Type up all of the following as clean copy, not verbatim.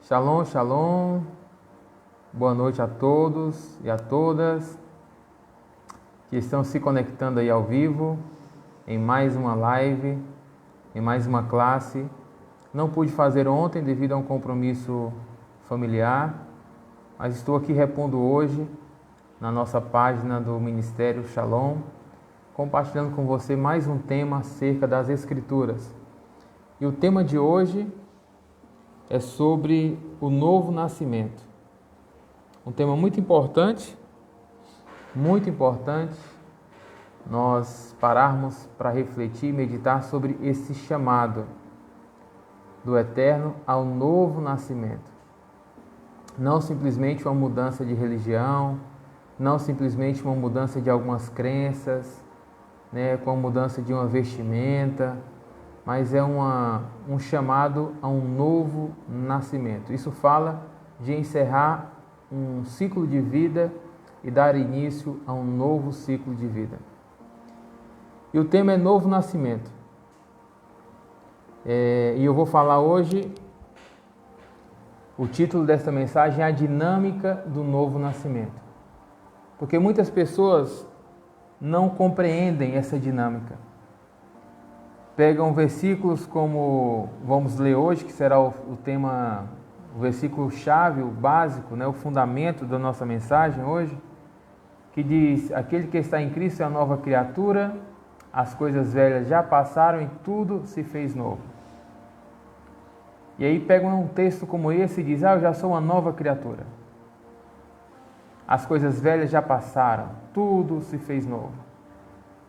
Shalom, shalom. Boa noite a todos e a todas que estão se conectando aí ao vivo em mais uma live, em mais uma classe. Não pude fazer ontem devido a um compromisso familiar, mas estou aqui repondo hoje na nossa página do Ministério Shalom, compartilhando com você mais um tema acerca das Escrituras. E o tema de hoje é sobre o novo nascimento. Um tema muito importante nós pararmos para refletir e meditar sobre esse chamado do Eterno ao novo nascimento. Não simplesmente uma mudança de religião, não simplesmente uma mudança de algumas crenças, com a mudança de uma vestimenta, mas é um chamado a um novo nascimento. Isso fala de encerrar um ciclo de vida e dar início a um novo ciclo de vida. E o tema é novo nascimento. E eu vou falar hoje, o título desta mensagem é a dinâmica do novo nascimento. Porque muitas pessoas não compreendem essa dinâmica. Pegam versículos como vamos ler hoje, que será o tema, o versículo chave, o básico, o fundamento da nossa mensagem hoje, que diz: aquele que está em Cristo é a nova criatura, as coisas velhas já passaram e tudo se fez novo. E aí pegam um texto como esse e diz: eu já sou uma nova criatura. As coisas velhas já passaram, tudo se fez novo.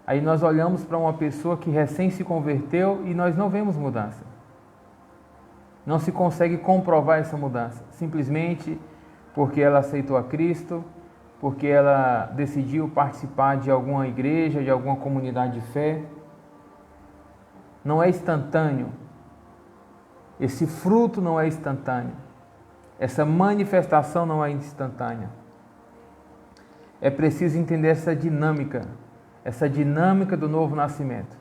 Aí nós olhamos para uma pessoa que recém se converteu e nós não vemos mudança. Não se consegue comprovar essa mudança, simplesmente porque ela aceitou a Cristo, porque ela decidiu participar de alguma igreja, de alguma comunidade de fé. Não é instantâneo. Esse fruto não é instantâneo. Essa manifestação não é instantânea. É preciso entender essa dinâmica do novo nascimento.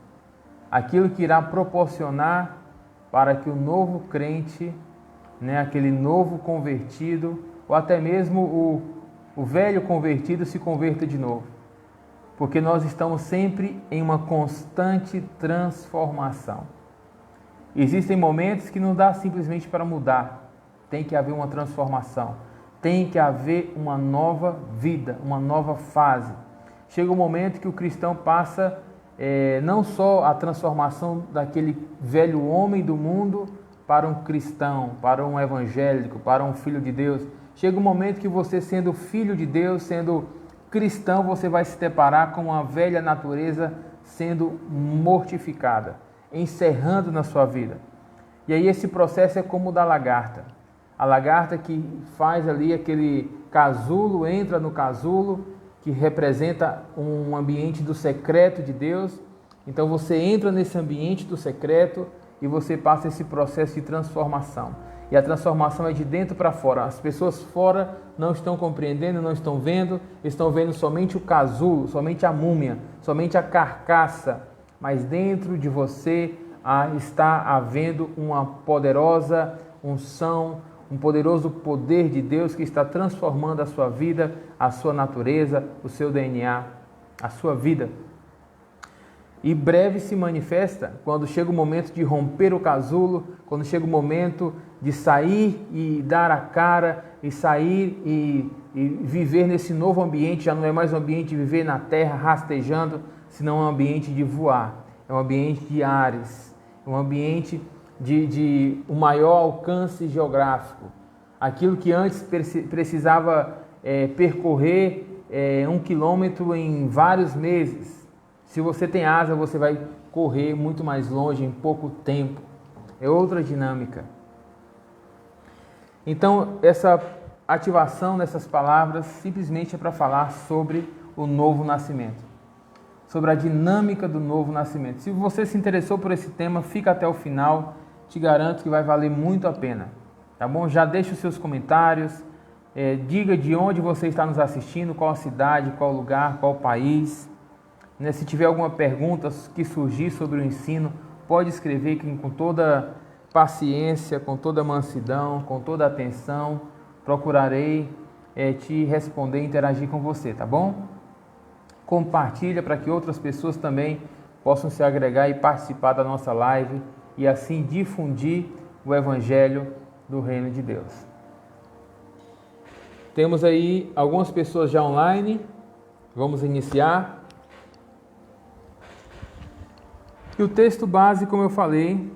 Aquilo que irá proporcionar para que o novo crente, aquele novo convertido, ou até mesmo o velho convertido se converta de novo. Porque nós estamos sempre em uma constante transformação. Existem momentos que não dá simplesmente para mudar. Tem que haver uma transformação. Tem que haver uma nova vida, uma nova fase. Chega um momento que o cristão passa não só a transformação daquele velho homem do mundo para um cristão, para um evangélico, para um filho de Deus. Chega um momento que você, sendo filho de Deus, sendo cristão, você vai se deparar com uma velha natureza sendo mortificada, encerrando na sua vida. E aí esse processo é como o da lagarta. A lagarta que faz ali aquele casulo, entra no casulo, que representa um ambiente do secreto de Deus. Então você entra nesse ambiente do secreto e você passa esse processo de transformação. E a transformação é de dentro para fora. As pessoas fora não estão compreendendo, não estão vendo somente o casulo, somente a múmia, somente a carcaça. Mas dentro de você está havendo uma poderosa unção, um poderoso poder de Deus que está transformando a sua vida, a sua natureza, o seu DNA, a sua vida. E breve se manifesta quando chega o momento de romper o casulo, quando chega o momento de sair e dar a cara, e sair e viver nesse novo ambiente. Já não é mais um ambiente de viver na terra rastejando, senão é um ambiente de voar, é um ambiente de ares, é um ambiente de um maior alcance geográfico. Aquilo que antes precisava percorrer 1 quilômetro em vários meses. Se você tem asa, você vai correr muito mais longe em pouco tempo. É outra dinâmica. Então, essa ativação dessas palavras simplesmente é para falar sobre o novo nascimento, sobre a dinâmica do novo nascimento. Se você se interessou por esse tema, fica até o final. Te garanto que vai valer muito a pena, tá bom? Já deixa os seus comentários, diga de onde você está nos assistindo, qual a cidade, qual lugar, qual país. Se tiver alguma pergunta que surgir sobre o ensino, pode escrever com toda paciência, com toda mansidão, com toda atenção, procurarei te responder e interagir com você, tá bom? Compartilha para que outras pessoas também possam se agregar e participar da nossa live e assim difundir o Evangelho do Reino de Deus. Temos aí algumas pessoas já online, vamos iniciar. E o texto base, como eu falei,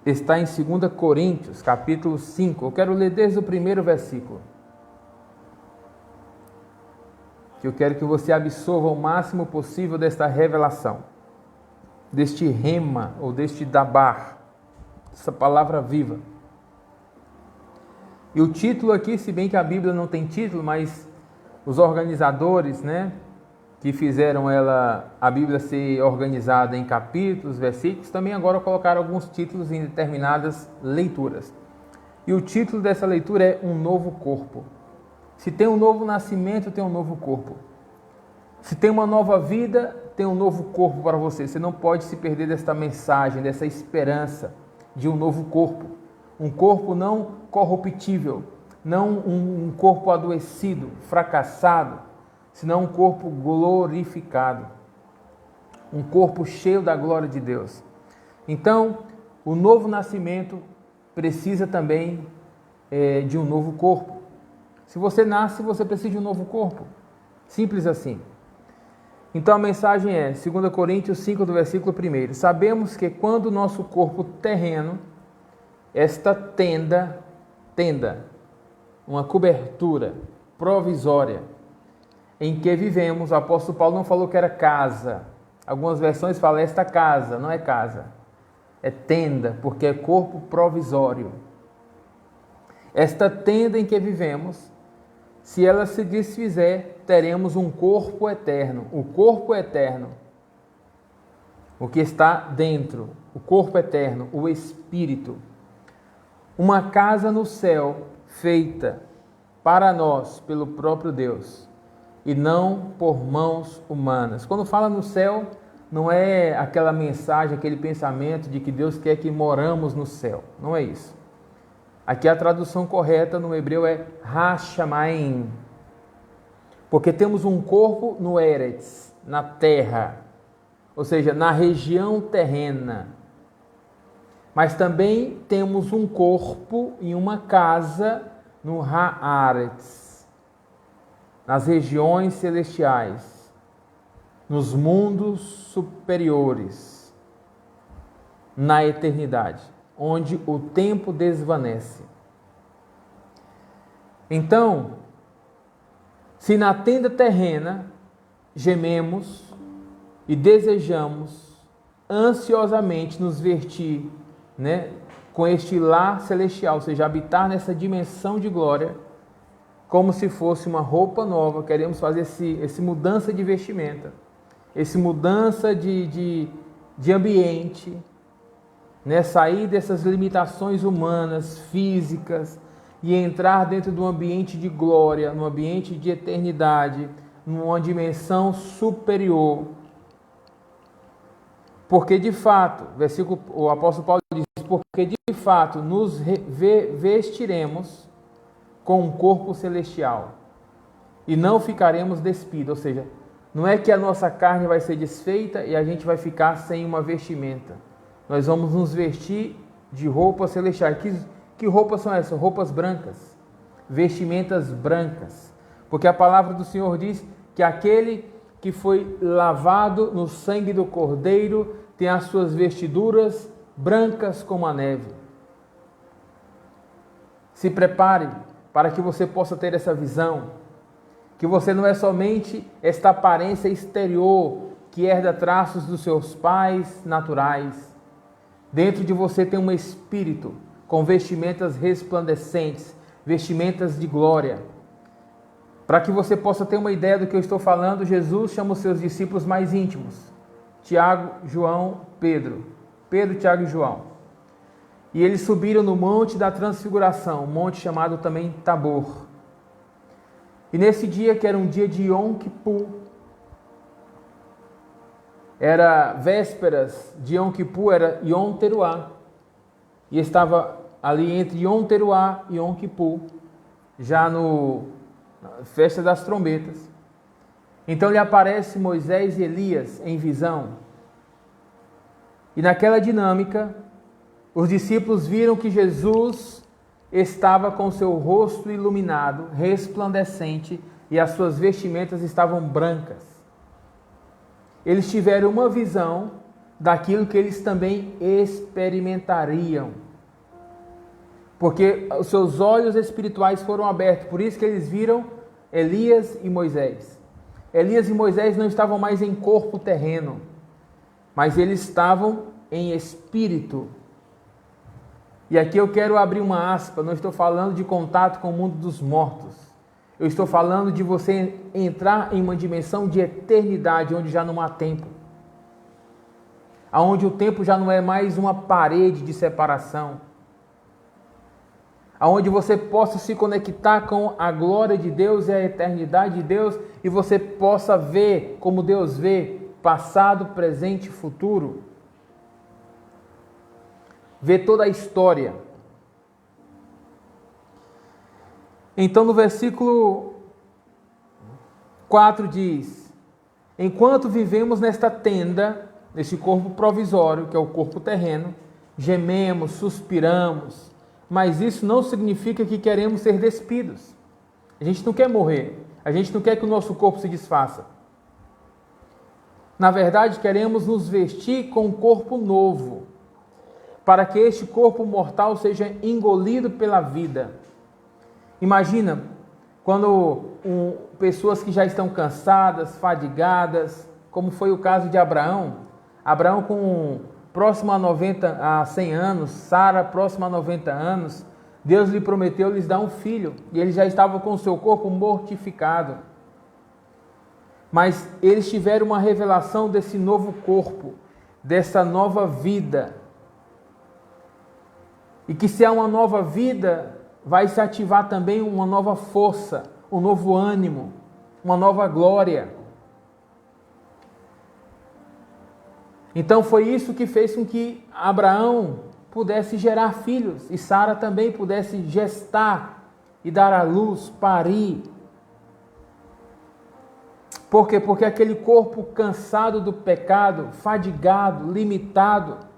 está em 2 Coríntios, capítulo 5. Eu quero ler desde o primeiro versículo. Eu quero que você absorva o máximo possível desta revelação, deste rema ou deste dabar, essa palavra viva. E o título aqui, se bem que a Bíblia não tem título, mas os organizadores, que fizeram a Bíblia ser organizada em capítulos, versículos, também agora colocaram alguns títulos em determinadas leituras. E o título dessa leitura é Um Novo Corpo. Se tem um novo nascimento, tem um novo corpo. Se tem uma nova vida, tem um novo corpo para você. Você não pode se perder desta mensagem, dessa esperança de um novo corpo. Um corpo não corruptível, não um corpo adoecido, fracassado, senão um corpo glorificado. Um corpo cheio da glória de Deus. Então, o novo nascimento precisa também de um novo corpo. Se você nasce, você precisa de um novo corpo. Simples assim. Então a mensagem é, 2 Coríntios 5, do versículo 1. Sabemos que quando o nosso corpo terreno, esta tenda, uma cobertura provisória, em que vivemos, o apóstolo Paulo não falou que era casa. Algumas versões falam esta casa, não é casa. É tenda, porque é corpo provisório. Esta tenda em que vivemos, se ela se desfizer, teremos um corpo eterno. O corpo eterno, o que está dentro, o corpo eterno, o Espírito. Uma casa no céu feita para nós pelo próprio Deus e não por mãos humanas. Quando fala no céu, não é aquela mensagem, aquele pensamento de que Deus quer que moramos no céu. Não é isso. Aqui a tradução correta no hebreu é Hashamayim, porque temos um corpo no Eretz, na terra, ou seja, na região terrena. Mas também temos um corpo em uma casa no Haaretz, nas regiões celestiais, nos mundos superiores, na eternidade, onde o tempo desvanece. Então, se na tenda terrena gememos e desejamos ansiosamente nos vestir, com este lar celestial, ou seja, habitar nessa dimensão de glória, como se fosse uma roupa nova, queremos fazer esse mudança de vestimenta, esse mudança de ambiente, sair dessas limitações humanas, físicas, e entrar dentro de um ambiente de glória, num ambiente de eternidade, numa dimensão superior. Porque de fato, o apóstolo Paulo diz, porque de fato nos vestiremos com um corpo celestial e não ficaremos despidos, ou seja, não é que a nossa carne vai ser desfeita e a gente vai ficar sem uma vestimenta. Nós vamos nos vestir de roupas celestiais. Que roupas são essas? Roupas brancas, vestimentas brancas. Porque a palavra do Senhor diz que aquele que foi lavado no sangue do Cordeiro tem as suas vestiduras brancas como a neve. Se prepare para que você possa ter essa visão, que você não é somente esta aparência exterior que herda traços dos seus pais naturais. Dentro de você tem um espírito com vestimentas resplandecentes, vestimentas de glória. Para que você possa ter uma ideia do que eu estou falando, Jesus chama os seus discípulos mais íntimos, Tiago, João, Pedro, Tiago e João. E eles subiram no Monte da Transfiguração, um monte chamado também Tabor. E nesse dia, que era um dia de Yom Kippur, era vésperas de Yom Kippur, era Yom Teruah. e estava ali entre Yom Teruah e Yom Kippur, já na festa das trombetas. Então lhe aparece Moisés e Elias em visão. E naquela dinâmica, os discípulos viram que Jesus estava com seu rosto iluminado, resplandecente, e as suas vestimentas estavam brancas. Eles tiveram uma visão daquilo que eles também experimentariam. Porque os seus olhos espirituais foram abertos, por isso que eles viram Elias e Moisés. Elias e Moisés não estavam mais em corpo terreno, mas eles estavam em espírito. E aqui eu quero abrir uma aspa, não estou falando de contato com o mundo dos mortos. Eu estou falando de você entrar em uma dimensão de eternidade, onde já não há tempo. Onde o tempo já não é mais uma parede de separação. Onde você possa se conectar com a glória de Deus e a eternidade de Deus, e você possa ver como Deus vê, passado, presente e futuro. Ver toda a história. Então no versículo 4 diz: enquanto vivemos nesta tenda, nesse corpo provisório, que é o corpo terreno, gememos, suspiramos, mas isso não significa que queremos ser despidos. A gente não quer morrer, a gente não quer que o nosso corpo se desfaça. Na verdade, queremos nos vestir com um corpo novo, para que este corpo mortal seja engolido pela vida. Imagina quando pessoas que já estão cansadas, fadigadas, como foi o caso de Abraão. Abraão próximo a 100 anos, Sara próxima a 90 anos, Deus lhe prometeu lhes dar um filho, e ele já estava com o seu corpo mortificado. Mas eles tiveram uma revelação desse novo corpo, dessa nova vida. E que se há uma nova vida, vai se ativar também uma nova força, um novo ânimo, uma nova glória. Então foi isso que fez com que Abraão pudesse gerar filhos e Sara também pudesse gestar e dar à luz, parir. Por quê? Porque aquele corpo cansado do pecado, fadigado, limitado,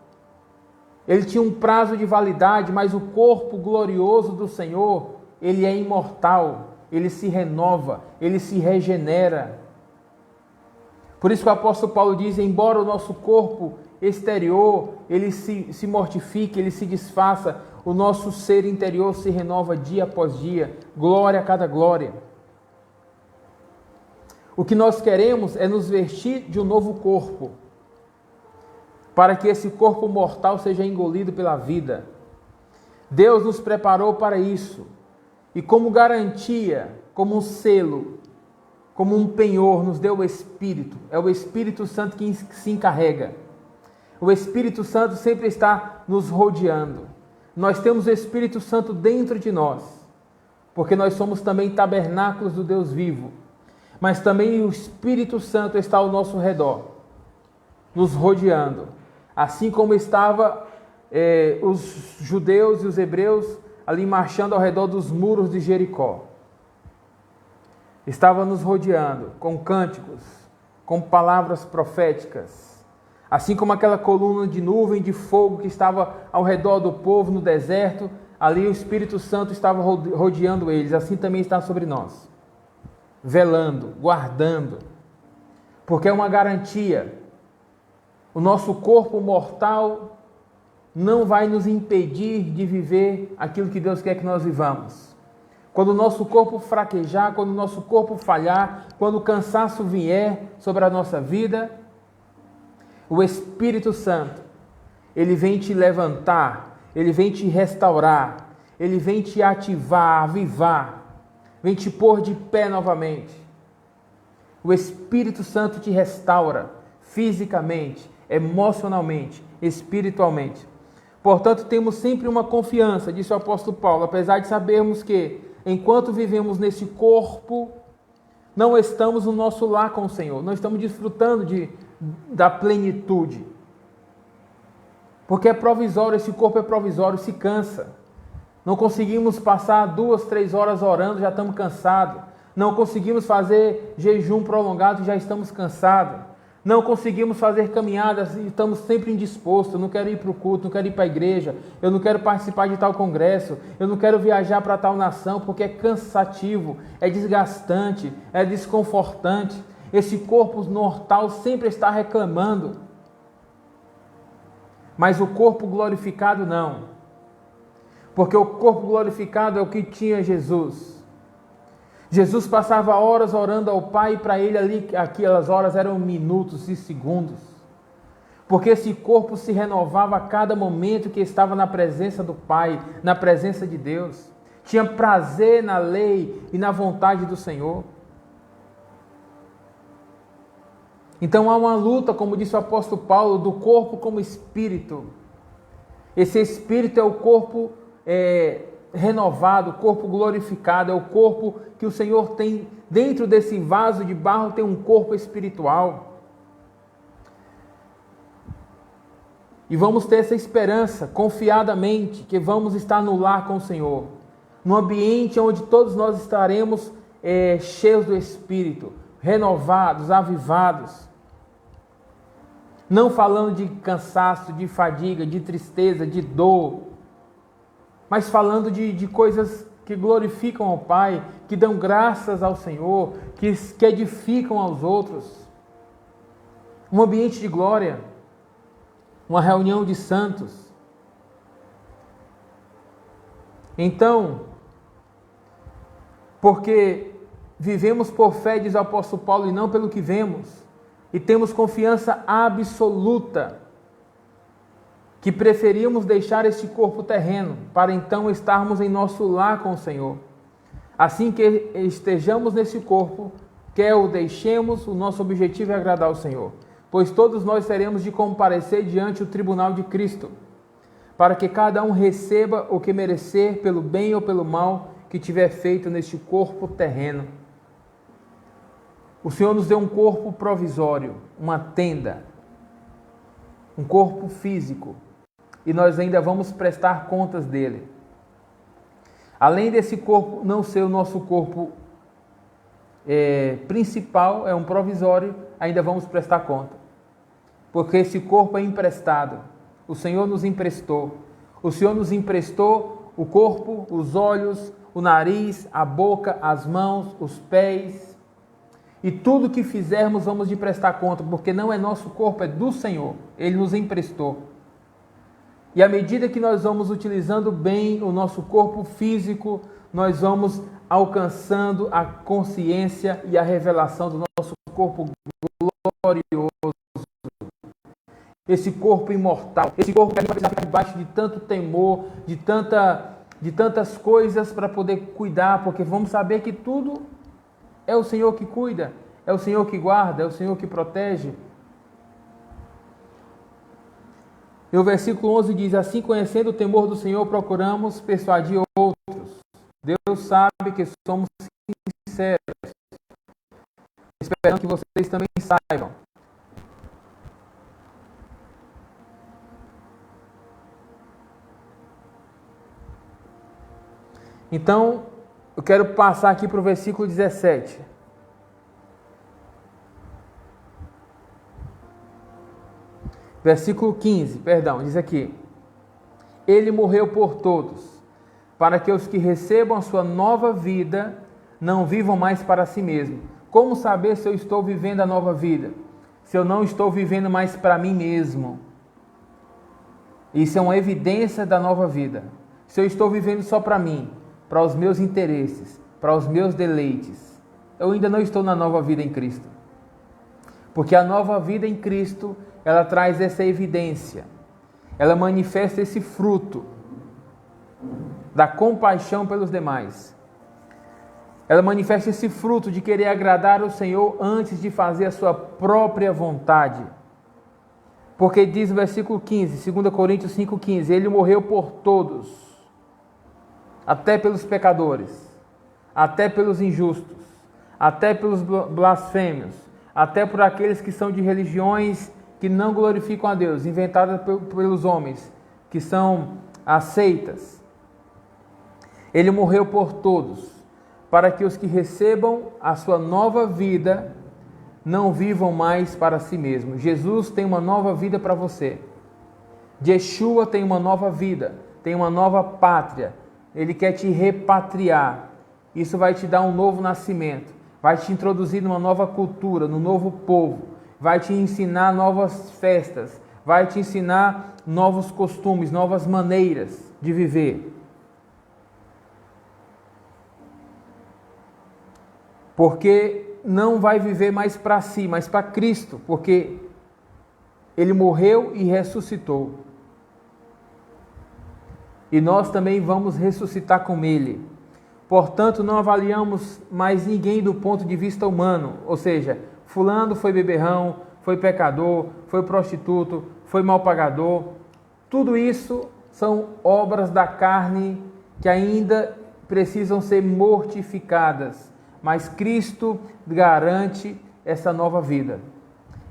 ele tinha um prazo de validade, mas o corpo glorioso do Senhor, ele é imortal, ele se renova, ele se regenera. Por isso que o apóstolo Paulo diz, embora o nosso corpo exterior, ele se mortifique, ele se desfaça, o nosso ser interior se renova dia após dia, glória a cada glória. O que nós queremos é nos vestir de um novo corpo, para que esse corpo mortal seja engolido pela vida. Deus nos preparou para isso, e como garantia, como um selo, como um penhor, nos deu o Espírito. É o Espírito Santo que se encarrega. O Espírito Santo sempre está nos rodeando. Nós temos o Espírito Santo dentro de nós, porque nós somos também tabernáculos do Deus vivo. Mas também o Espírito Santo está ao nosso redor, nos rodeando. Assim como estavam os judeus e os hebreus ali marchando ao redor dos muros de Jericó. Estava nos rodeando com cânticos, com palavras proféticas. Assim como aquela coluna de nuvem de fogo que estava ao redor do povo no deserto, ali o Espírito Santo estava rodeando eles. Assim também está sobre nós, velando, guardando, porque é uma garantia. O nosso corpo mortal não vai nos impedir de viver aquilo que Deus quer que nós vivamos. Quando o nosso corpo fraquejar, quando o nosso corpo falhar, quando o cansaço vier sobre a nossa vida, o Espírito Santo, ele vem te levantar, ele vem te restaurar, ele vem te ativar, avivar, vem te pôr de pé novamente. O Espírito Santo te restaura fisicamente, emocionalmente, espiritualmente. Portanto, temos sempre uma confiança, disse o apóstolo Paulo, apesar de sabermos que, enquanto vivemos nesse corpo, não estamos no nosso lar com o Senhor, não estamos desfrutando da plenitude. Porque é provisório, esse corpo é provisório, se cansa. Não conseguimos passar 2, 3 horas orando, já estamos cansados. Não conseguimos fazer jejum prolongado, já estamos cansados. Não conseguimos fazer caminhadas e estamos sempre indispostos. Eu não quero ir para o culto, não quero ir para a igreja, eu não quero participar de tal congresso, eu não quero viajar para tal nação, porque é cansativo, é desgastante, é desconfortante. Esse corpo mortal sempre está reclamando. Mas o corpo glorificado não. Porque o corpo glorificado é o que tinha Jesus. Jesus passava horas orando ao Pai e para ele ali, aquelas horas eram minutos e segundos. Porque esse corpo se renovava a cada momento que estava na presença do Pai, na presença de Deus. Tinha prazer na lei e na vontade do Senhor. Então há uma luta, como disse o apóstolo Paulo, do corpo como espírito. Esse espírito é o corpo renovado, o corpo glorificado, é o corpo que o Senhor tem dentro desse vaso de barro, tem um corpo espiritual. E vamos ter essa esperança, confiadamente, que vamos estar no lar com o Senhor, num ambiente onde todos nós estaremos cheios do Espírito, renovados, avivados. Não falando de cansaço, de fadiga, de tristeza, de dor, mas falando de coisas que glorificam ao Pai, que dão graças ao Senhor, que edificam aos outros. Um ambiente de glória, uma reunião de santos. Então, porque vivemos por fé, diz o apóstolo Paulo, e não pelo que vemos, e temos confiança absoluta que preferimos deixar este corpo terreno para então estarmos em nosso lar com o Senhor. Assim que estejamos nesse corpo, quer o deixemos, o nosso objetivo é agradar ao Senhor, pois todos nós teremos de comparecer diante do tribunal de Cristo, para que cada um receba o que merecer pelo bem ou pelo mal que tiver feito neste corpo terreno. O Senhor nos deu um corpo provisório, uma tenda, um corpo físico, e nós ainda vamos prestar contas dele. Além desse corpo não ser o nosso corpo principal, é um provisório, ainda vamos prestar conta. Porque esse corpo é emprestado. O Senhor nos emprestou. O Senhor nos emprestou o corpo, os olhos, o nariz, a boca, as mãos, os pés. E tudo que fizermos vamos de prestar conta, porque não é nosso corpo, é do Senhor. Ele nos emprestou. E à medida que nós vamos utilizando bem o nosso corpo físico, nós vamos alcançando a consciência e a revelação do nosso corpo glorioso. Esse corpo imortal, esse corpo que a gente precisa ficar debaixo de tanto temor, de tantas coisas para poder cuidar, porque vamos saber que tudo é o Senhor que cuida, é o Senhor que guarda, é o Senhor que protege. E o versículo 11 diz, assim conhecendo o temor do Senhor, procuramos persuadir outros. Deus sabe que somos sinceros, esperando que vocês também saibam. Então, eu quero passar aqui para o versículo 17. Versículo 15, diz aqui. Ele morreu por todos, para que os que recebam a sua nova vida não vivam mais para si mesmo. Como saber se eu estou vivendo a nova vida? Se eu não estou vivendo mais para mim mesmo. Isso é uma evidência da nova vida. Se eu estou vivendo só para mim, para os meus interesses, para os meus deleites, eu ainda não estou na nova vida em Cristo. Porque a nova vida em Cristo, ela traz essa evidência, ela manifesta esse fruto da compaixão pelos demais. Ela manifesta esse fruto de querer agradar o Senhor antes de fazer a sua própria vontade. Porque diz no versículo 15, 2 Coríntios 5,15, ele morreu por todos, até pelos pecadores, até pelos injustos, até pelos blasfêmios, até por aqueles que são de religiões que não glorificam a Deus, inventadas pelos homens, que são as seitas. Ele morreu por todos, para que os que recebam a sua nova vida não vivam mais para si mesmos. Jesus tem uma nova vida para você. Yeshua tem uma nova vida, tem uma nova pátria. Ele quer te repatriar. Isso vai te dar um novo nascimento, vai te introduzir numa nova cultura, num novo povo, vai te ensinar novas festas, vai te ensinar novos costumes, novas maneiras de viver. Porque não vai viver mais para si, mas para Cristo, porque Ele morreu e ressuscitou. E nós também vamos ressuscitar com Ele. Portanto, não avaliamos mais ninguém do ponto de vista humano, ou seja, fulano foi beberrão, foi pecador, foi prostituto, foi mal pagador. Tudo isso são obras da carne que ainda precisam ser mortificadas. Mas Cristo garante essa nova vida.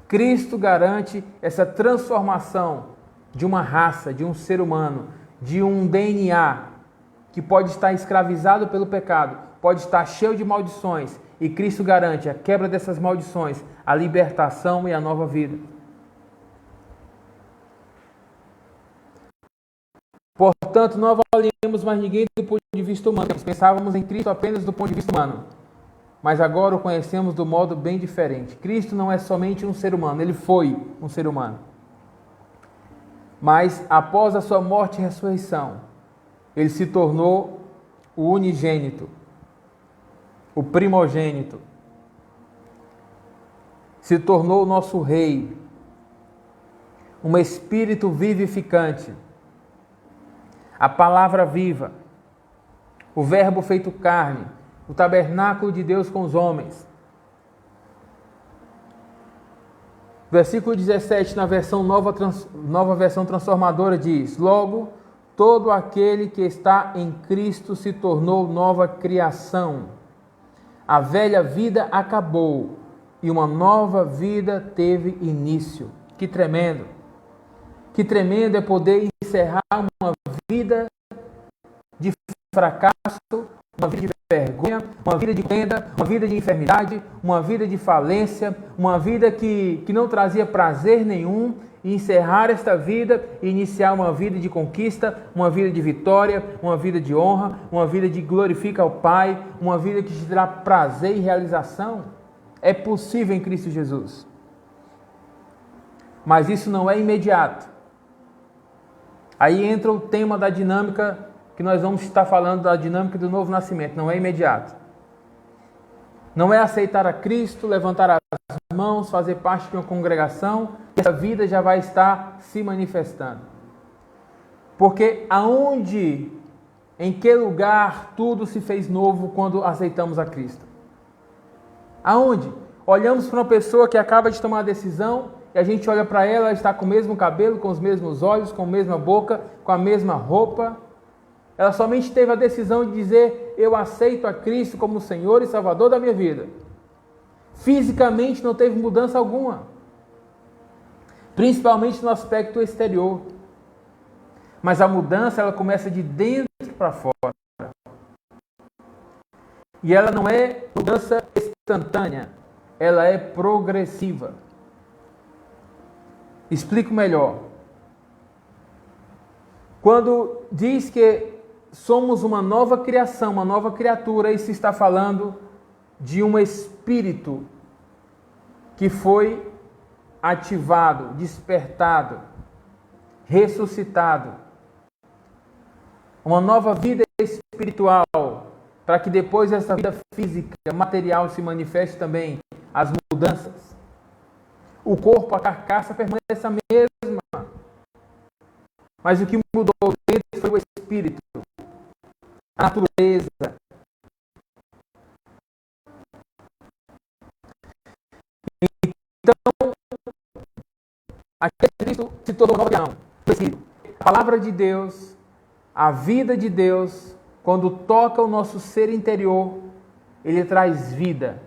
Cristo garante essa transformação de uma raça, de um ser humano, de um DNA que pode estar escravizado pelo pecado, pode estar cheio de maldições. E Cristo garante a quebra dessas maldições, a libertação e a nova vida. Portanto, não avaliamos mais ninguém do ponto de vista humano. Pensávamos em Cristo apenas do ponto de vista humano. Mas agora o conhecemos do modo bem diferente. Cristo não é somente um ser humano, Ele foi um ser humano. Mas após a sua morte e ressurreição, Ele se tornou o unigênito, o primogênito. Se tornou o nosso rei, um espírito vivificante, a palavra viva, o verbo feito carne, o tabernáculo de Deus com os homens. Versículo 17, na versão nova versão transformadora, diz: logo, todo aquele que está em Cristo se tornou nova criação. A velha vida acabou e uma nova vida teve início. Que tremendo! Que tremendo é poder encerrar uma vida de fracasso, uma vida de vergonha, uma vida de queda, uma vida de enfermidade, uma vida de falência, uma vida que não trazia prazer nenhum, e encerrar esta vida e iniciar uma vida de conquista, uma vida de vitória, uma vida de honra, uma vida de glorifica ao Pai, uma vida que te dará prazer e realização. É possível em Cristo Jesus. Mas isso não é imediato. Aí entra o tema da dinâmica que nós vamos estar falando, da dinâmica do novo nascimento. Não é imediato. Não é aceitar a Cristo, levantar as mãos, fazer parte de uma congregação, essa vida já vai estar se manifestando. Porque aonde, em que lugar tudo se fez novo quando aceitamos a Cristo? Aonde? Olhamos para uma pessoa que acaba de tomar a decisão e a gente olha para ela, ela está com o mesmo cabelo, com os mesmos olhos, com a mesma boca, com a mesma roupa. Ela somente teve a decisão de dizer: eu aceito a Cristo como Senhor e Salvador da minha vida. Fisicamente não teve mudança alguma, principalmente no aspecto exterior. Mas a mudança, ela começa de dentro para fora. E ela não é mudança instantânea, ela é progressiva. Explico melhor. Quando diz que somos uma nova criação, uma nova criatura, isso está falando de um espírito que foi ativado, despertado, ressuscitado. Uma nova vida espiritual, para que depois essa vida física, material se manifeste também as mudanças. O corpo, a carcaça permanece a mesma. Mas o que mudou dentro foi o espírito, a natureza. Então, aquele Cristo se tornou nova criação. A palavra de Deus, a vida de Deus, quando toca o nosso ser interior, ele traz vida,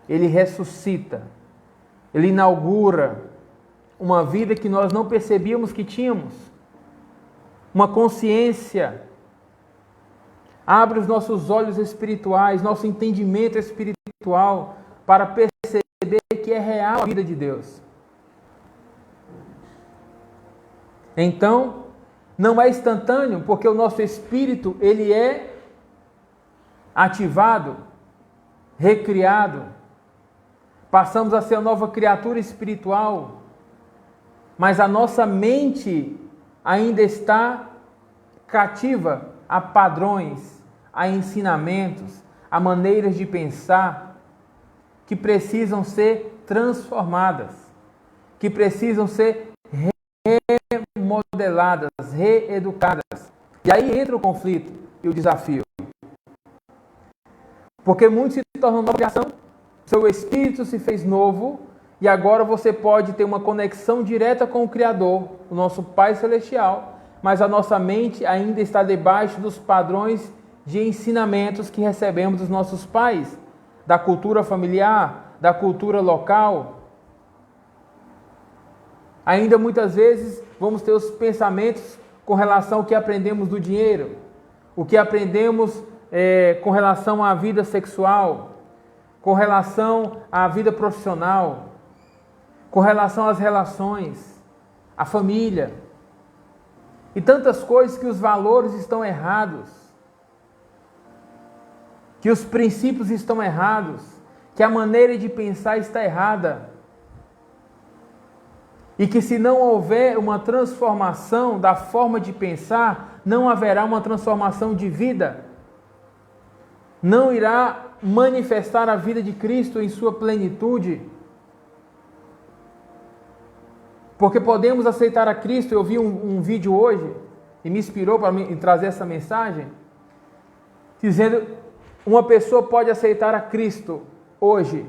ele ressuscita, ele inaugura uma vida que nós não percebíamos que tínhamos, uma consciência. Abre os nossos olhos espirituais, nosso entendimento espiritual, para perceber que é real a vida de Deus. Então, não é instantâneo, porque o nosso espírito, ele é ativado, recriado. Passamos a ser uma nova criatura espiritual, mas a nossa mente ainda está cativa a padrões, a ensinamentos, a maneiras de pensar que precisam ser transformadas, que precisam ser remodeladas, reeducadas. E aí entra o conflito e o desafio. Porque muitos se tornam nova criação, seu espírito se fez novo e agora você pode ter uma conexão direta com o Criador, o nosso Pai Celestial, mas a nossa mente ainda está debaixo dos padrões de ensinamentos que recebemos dos nossos pais, da cultura familiar, da cultura local. Ainda muitas vezes vamos ter os pensamentos com relação ao que aprendemos do dinheiro, o que aprendemos com relação à vida sexual, com relação à vida profissional, com relação às relações, à família, e tantas coisas que os valores estão errados, que os princípios estão errados, que a maneira de pensar está errada, e que se não houver uma transformação da forma de pensar, não haverá uma transformação de vida, não irá manifestar a vida de Cristo em sua plenitude. Porque podemos aceitar a Cristo. Eu vi um vídeo hoje e me inspirou para trazer essa mensagem, dizendo: uma pessoa pode aceitar a Cristo hoje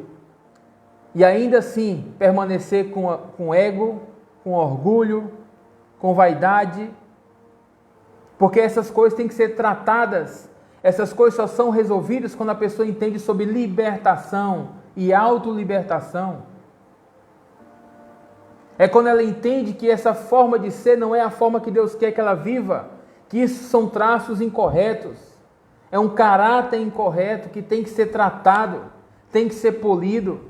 e ainda assim permanecer com ego, com orgulho, com vaidade, porque essas coisas têm que ser tratadas. Essas coisas só são resolvidas quando a pessoa entende sobre libertação e autolibertação. É quando ela entende que essa forma de ser não é a forma que Deus quer que ela viva, que isso são traços incorretos, é um caráter incorreto que tem que ser tratado, tem que ser polido.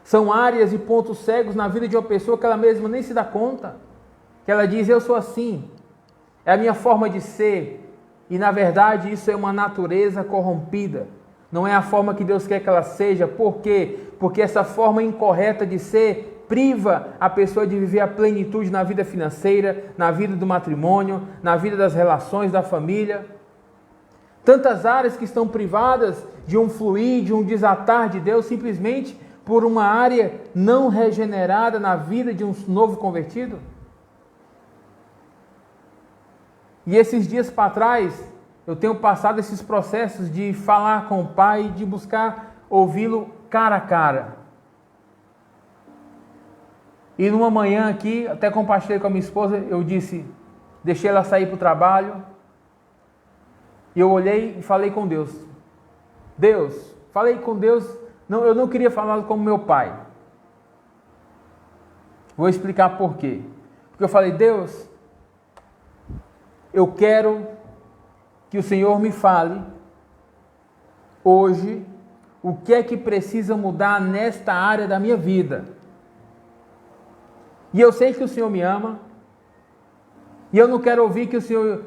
São áreas e pontos cegos na vida de uma pessoa que ela mesma nem se dá conta, que ela diz: eu sou assim, é a minha forma de ser. E na verdade isso é uma natureza corrompida, não é a forma que Deus quer que ela seja. Por quê? Porque essa forma incorreta de ser priva a pessoa de viver a plenitude na vida financeira, na vida do matrimônio, na vida das relações da família. Tantas áreas que estão privadas de um fluir, de um desatar de Deus, simplesmente por uma área não regenerada na vida de um novo convertido. E esses dias para trás, eu tenho passado esses processos de falar com o Pai, de buscar ouvi-lo cara a cara. E numa manhã aqui, até compartilhei com a minha esposa, eu disse, deixei ela sair para o trabalho, e eu olhei e falei com Deus. Falei com Deus, eu não queria falar como meu pai. Vou explicar por quê. Porque eu falei: Deus, eu quero que o Senhor me fale hoje o que é que precisa mudar nesta área da minha vida. E eu sei que o Senhor me ama, e eu não quero ouvir que o Senhor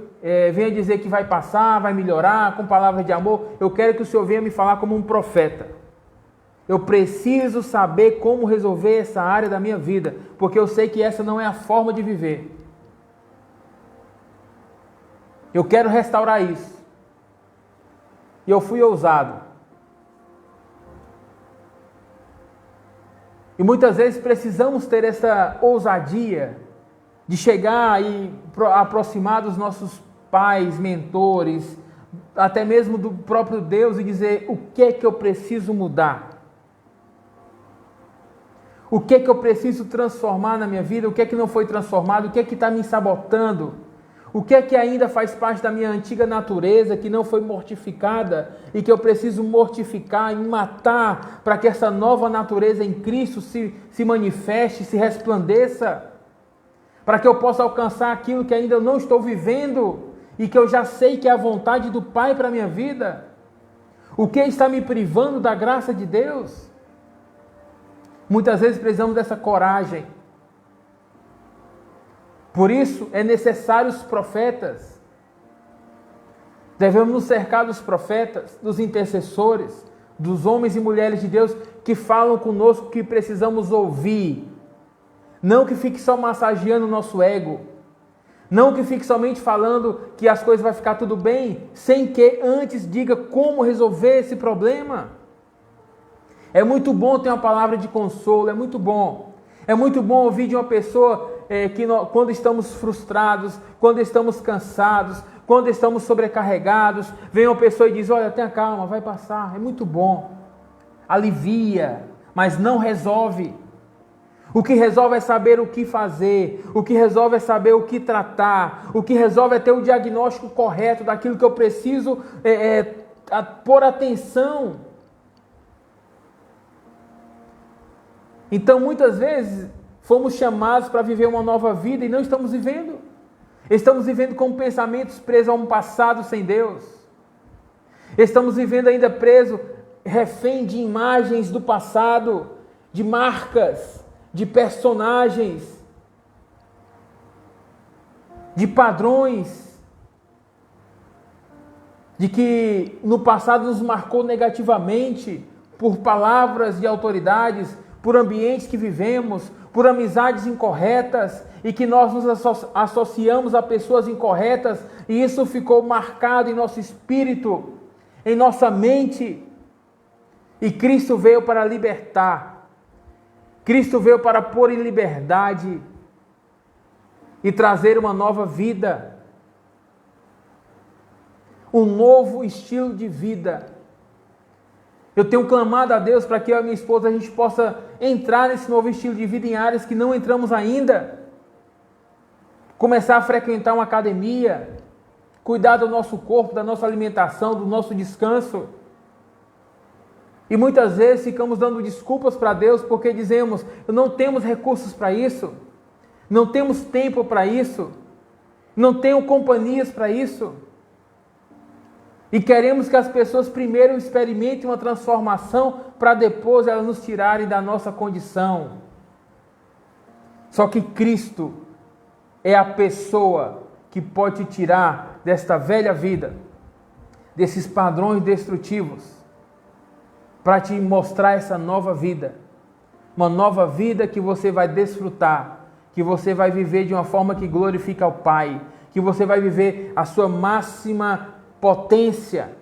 venha dizer que vai passar, vai melhorar, com palavras de amor. Eu quero que o Senhor venha me falar como um profeta. Eu preciso saber como resolver essa área da minha vida, porque eu sei que essa não é a forma de viver. Eu quero restaurar isso. E eu fui ousado. E muitas vezes precisamos ter essa ousadia de chegar e aproximar dos nossos pais, mentores, até mesmo do próprio Deus, e dizer: o que é que eu preciso mudar? O que é que eu preciso transformar na minha vida? O que é que não foi transformado? O que é que está me sabotando? O que é que ainda faz parte da minha antiga natureza, que não foi mortificada e que eu preciso mortificar e matar para que essa nova natureza em Cristo se manifeste, se resplandeça, para que eu possa alcançar aquilo que ainda não estou vivendo e que eu já sei que é a vontade do Pai para a minha vida? O que está me privando da graça de Deus? Muitas vezes precisamos dessa coragem. Por isso é necessário os profetas. Devemos nos cercar dos profetas, dos intercessores, dos homens e mulheres de Deus que falam conosco que precisamos ouvir. Não que fique só massageando o nosso ego. Não que fique somente falando que as coisas vão ficar tudo bem, sem que antes diga como resolver esse problema. É muito bom ter uma palavra de consolo, é muito bom. É muito bom ouvir de uma pessoa quando estamos frustrados, quando estamos cansados, quando estamos sobrecarregados, vem uma pessoa e diz, olha, tenha calma, vai passar. É muito bom. Alivia, mas não resolve. O que resolve é saber o que fazer, o que resolve é saber o que tratar, o que resolve é ter o diagnóstico correto daquilo que eu preciso pôr atenção. Então, muitas vezes, fomos chamados para viver uma nova vida e não estamos vivendo. Estamos vivendo com pensamentos presos a um passado sem Deus. Estamos vivendo ainda presos, refém de imagens do passado, de marcas, de personagens, de padrões, de que no passado nos marcou negativamente por palavras de autoridades, por ambientes que vivemos, por amizades incorretas e que nós nos associamos a pessoas incorretas e isso ficou marcado em nosso espírito, em nossa mente. E Cristo veio para libertar. Cristo veio para pôr em liberdade e trazer uma nova vida, um novo estilo de vida. Eu tenho clamado a Deus para que eu e minha esposa a gente possa entrar nesse novo estilo de vida em áreas que não entramos ainda. Começar a frequentar uma academia, cuidar do nosso corpo, da nossa alimentação, do nosso descanso. E muitas vezes ficamos dando desculpas para Deus porque dizemos, não temos recursos para isso, não temos tempo para isso, não tenho companhias para isso. E queremos que as pessoas primeiro experimentem uma transformação para depois elas nos tirarem da nossa condição. Só que Cristo é a pessoa que pode te tirar desta velha vida, desses padrões destrutivos, para te mostrar essa nova vida. Uma nova vida que você vai desfrutar, que você vai viver de uma forma que glorifica ao Pai, que você vai viver a sua máxima potência.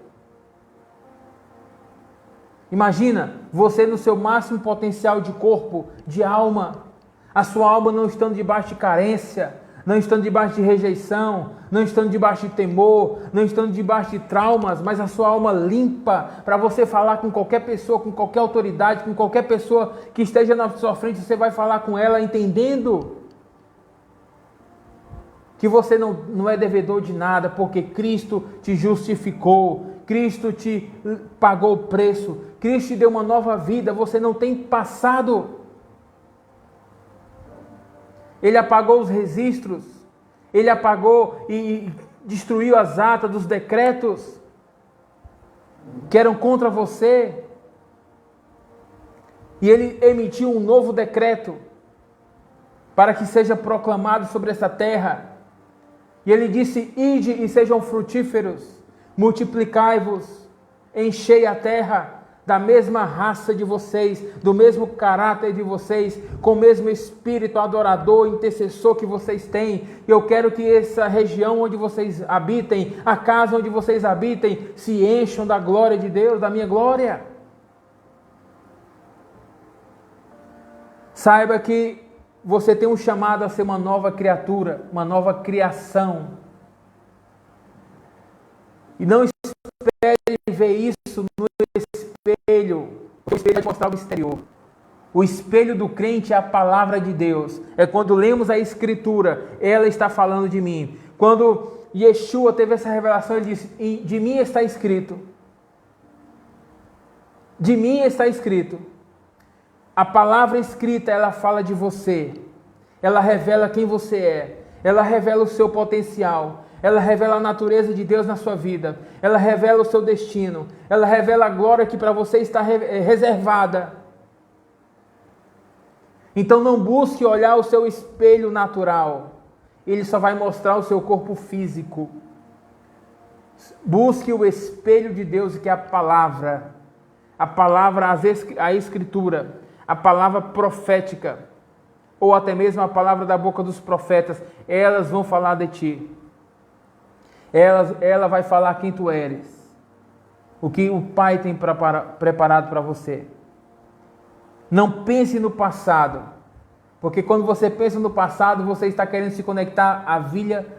Imagina você no seu máximo potencial de corpo, de alma, a sua alma não estando debaixo de carência, não estando debaixo de rejeição, não estando debaixo de temor, não estando debaixo de traumas, mas a sua alma limpa para você falar com qualquer pessoa, com qualquer autoridade, com qualquer pessoa que esteja na sua frente, você vai falar com ela entendendo que você não é devedor de nada, porque Cristo te justificou, Cristo te pagou o preço, Cristo te deu uma nova vida, você não tem passado. Ele apagou os registros, Ele apagou e destruiu as atas dos decretos que eram contra você. E Ele emitiu um novo decreto para que seja proclamado sobre essa terra. E Ele disse, ide e sejam frutíferos, multiplicai-vos, enchei a terra da mesma raça de vocês, do mesmo caráter de vocês, com o mesmo espírito adorador, intercessor que vocês têm. Eu quero que essa região onde vocês habitem, a casa onde vocês habitem, se encham da glória de Deus, da minha glória. Saiba que você tem um chamado a ser uma nova criatura, uma nova criação. E não espere ver isso no espelho. O espelho vai mostrar o exterior. O espelho do crente é a palavra de Deus. É quando lemos a Escritura, ela está falando de mim. Quando Yeshua teve essa revelação, ele disse: de mim está escrito. De mim está escrito. A palavra escrita, ela fala de você. Ela revela quem você é. Ela revela o seu potencial. Ela revela a natureza de Deus na sua vida. Ela revela o seu destino. Ela revela a glória que para você está reservada. Então não busque olhar o seu espelho natural. Ele só vai mostrar o seu corpo físico. Busque o espelho de Deus, que é a palavra. A palavra, a escritura. A palavra profética. Ou até mesmo a palavra da boca dos profetas. Elas vão falar de ti. Ela vai falar quem tu eres. O que o Pai tem preparado para você. Não pense no passado. Porque quando você pensa no passado, você está querendo se conectar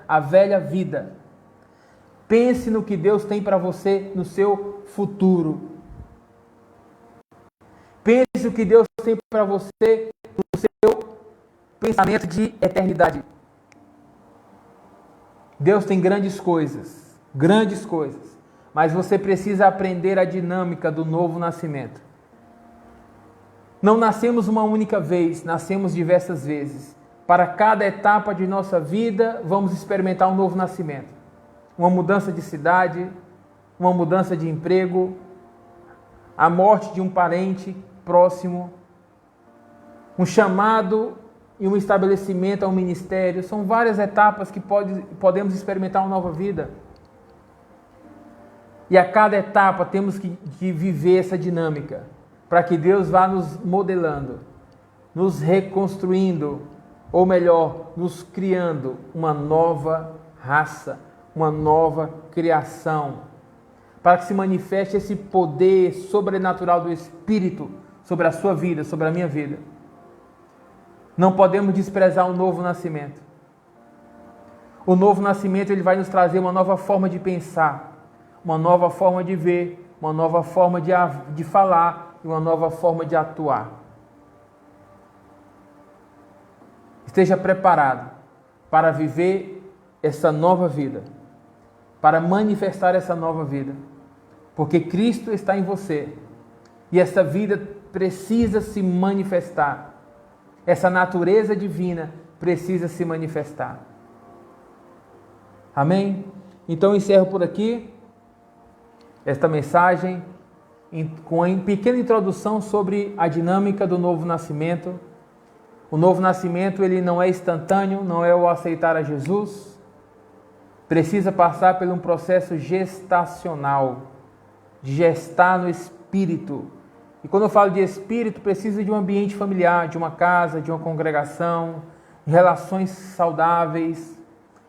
à velha vida. Pense no que Deus tem para você no seu futuro. Pense o que Deus tem para você no seu pensamento de eternidade. Deus tem grandes coisas, mas você precisa aprender a dinâmica do novo nascimento. Não nascemos uma única vez, nascemos diversas vezes. Para cada etapa de nossa vida, vamos experimentar um novo nascimento. Uma mudança de cidade, uma mudança de emprego, a morte de um parente próximo, um chamado e um estabelecimento a um ministério. São várias etapas que podemos experimentar uma nova vida. E a cada etapa temos que viver essa dinâmica, para que Deus vá nos modelando, nos reconstruindo, ou melhor, nos criando uma nova raça, uma nova criação, para que se manifeste esse poder sobrenatural do Espírito sobre a sua vida, sobre a minha vida. Não podemos desprezar o novo nascimento. O novo nascimento, ele vai nos trazer uma nova forma de pensar, uma nova forma de ver, uma nova forma de falar e uma nova forma de atuar. Esteja preparado para viver essa nova vida, para manifestar essa nova vida, porque Cristo está em você e essa vida precisa se manifestar. Essa natureza divina precisa se manifestar. Amém? Então eu encerro por aqui esta mensagem com uma pequena introdução sobre a dinâmica do novo nascimento. O novo nascimento, ele não é instantâneo, não é o aceitar a Jesus. Precisa passar por um processo gestacional, de gestar no Espírito. E quando eu falo de Espírito, precisa de um ambiente familiar, de uma casa, de uma congregação, relações saudáveis,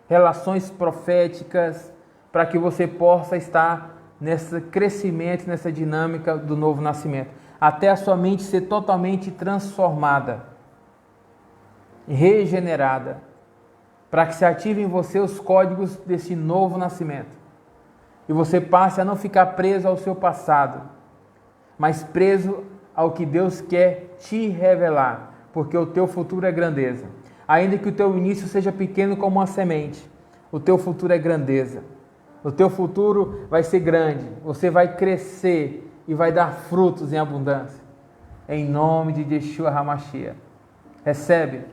relações proféticas, para que você possa estar nesse crescimento, nessa dinâmica do novo nascimento, até a sua mente ser totalmente transformada, regenerada, para que se ativem em você os códigos desse novo nascimento e você passe a não ficar preso ao seu passado, mas preso ao que Deus quer te revelar, porque o teu futuro é grandeza. Ainda que o teu início seja pequeno como uma semente, o teu futuro é grandeza. O teu futuro vai ser grande, você vai crescer e vai dar frutos em abundância. Em nome de Yeshua HaMashiach. Recebe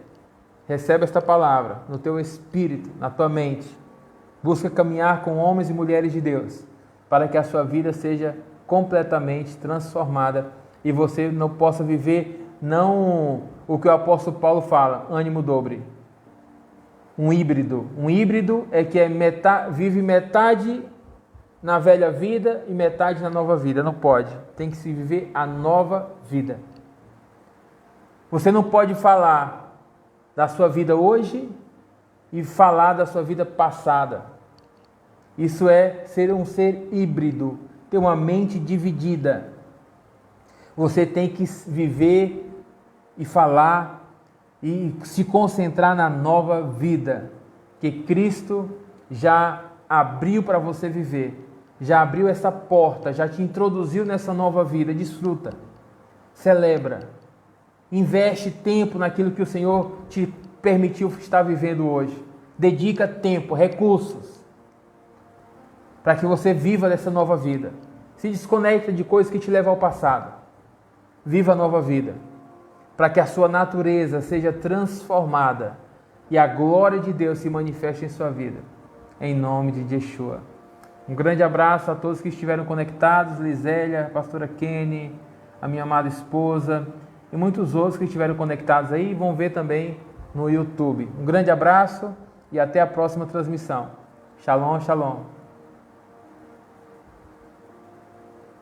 esta palavra no teu espírito, na tua mente. Busca caminhar com homens e mulheres de Deus, para que a sua vida seja completamente transformada e você não possa viver não o que o apóstolo Paulo fala, ânimo dobre. Um híbrido. Um híbrido é que vive metade na velha vida e metade na nova vida. Não pode. Tem que se viver a nova vida. Você não pode falar da sua vida hoje e falar da sua vida passada. Isso é ser um ser híbrido, ter uma mente dividida. Você tem que viver e falar e se concentrar na nova vida que Cristo já abriu para você viver, já abriu essa porta, já te introduziu nessa nova vida. Desfruta, celebra, investe tempo naquilo que o Senhor te permitiu estar vivendo hoje. Dedica tempo, recursos, para que você viva dessa nova vida. Se desconecta de coisas que te levam ao passado. Viva a nova vida, para que a sua natureza seja transformada e a glória de Deus se manifeste em sua vida. Em nome de Yeshua. Um grande abraço a todos que estiveram conectados, Lisélia, a pastora Kenny, a minha amada esposa e muitos outros que estiveram conectados aí e vão ver também no YouTube. Um grande abraço e até a próxima transmissão. Shalom, shalom.